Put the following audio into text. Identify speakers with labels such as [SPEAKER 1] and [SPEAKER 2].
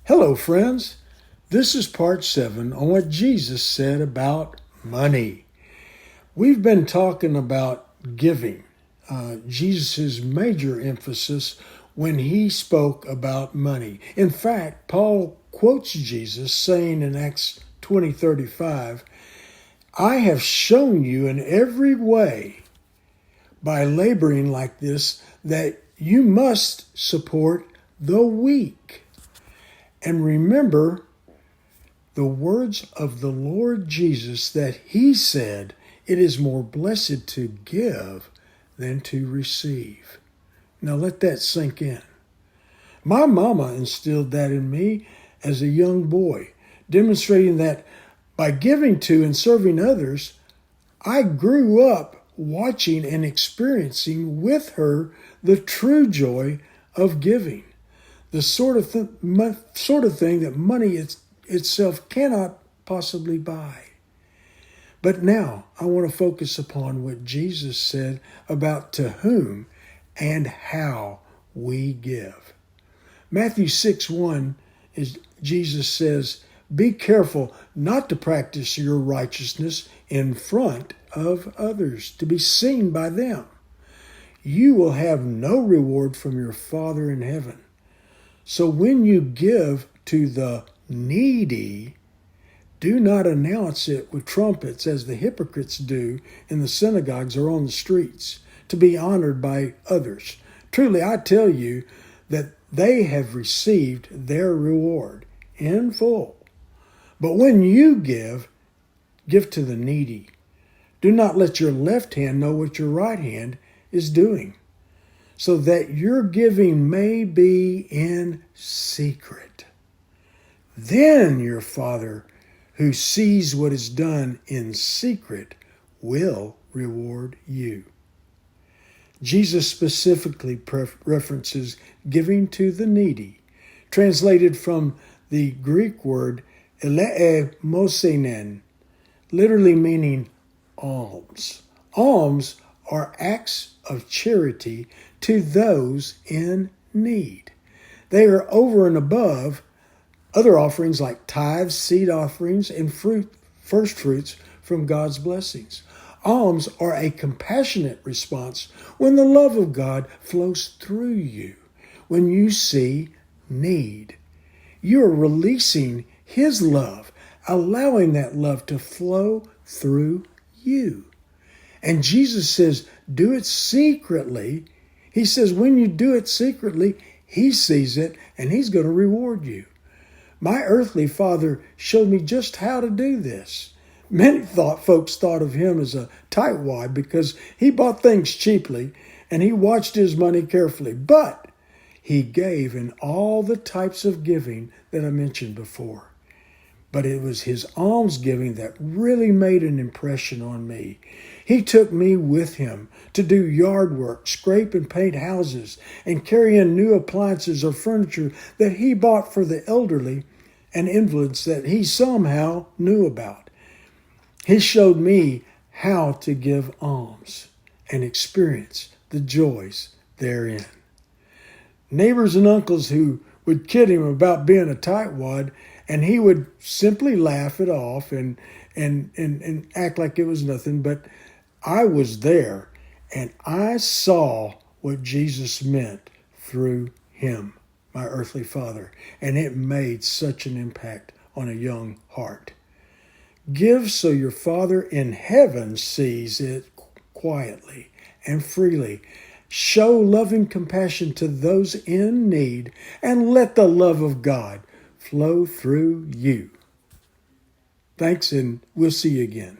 [SPEAKER 1] Hello, friends. This is part 7 on what Jesus said about money. We've been talking about giving, Jesus' major emphasis when he spoke about money. In fact, Paul quotes Jesus saying in Acts 20:35, "I have shown you in every way by laboring like this that you must support the weak." And remember the words of the Lord Jesus that he said, "It is more blessed to give than to receive." Now let that sink in. My mama instilled that in me as a young boy, demonstrating that by giving to and serving others, I grew up watching and experiencing with her the true joy of giving. The sort of thing that money itself cannot possibly buy. But now I want to focus upon what Jesus said about to whom and how we give. Matthew 6:1 is Jesus says, "Be careful not to practice your righteousness in front of others, to be seen by them. You will have no reward from your Father in heaven. So when you give to the needy, do not announce it with trumpets as the hypocrites do in the synagogues or on the streets, to be honored by others. Truly, I tell you that they have received their reward in full. But when you give to the needy. Do not let your left hand know what your right hand is doing, so that your giving may be in secret. Then your Father, who sees what is done in secret, will reward you." Jesus specifically references giving to the needy, translated from the Greek word eleemosenen, literally meaning alms. Alms are acts of charity to those in need. They are over and above other offerings like tithes, seed offerings, and first fruits from God's blessings. Alms are a compassionate response when the love of God flows through you. When you see need, you are releasing His love, allowing that love to flow through you. And Jesus says, do it secretly. He says, when you do it secretly, He sees it and He's going to reward you. My earthly father showed me just how to do this. Many folks thought of him as a tightwad because he bought things cheaply and he watched his money carefully. But he gave in all the types of giving that I mentioned before. But it was his almsgiving that really made an impression on me. He took me with him to do yard work, scrape and paint houses, and carry in new appliances or furniture that he bought for the elderly and invalids that he somehow knew about. He showed me how to give alms and experience the joys therein. Neighbors and uncles who would kid him about being a tightwad, and he would simply laugh it off and act like it was nothing. But I was there, and I saw what Jesus meant through him, my earthly father, and it made such an impact on a young heart. Give so your Father in heaven sees it quietly and freely. Show loving compassion to those in need, and let the love of God flow through you. Thanks, and we'll see you again.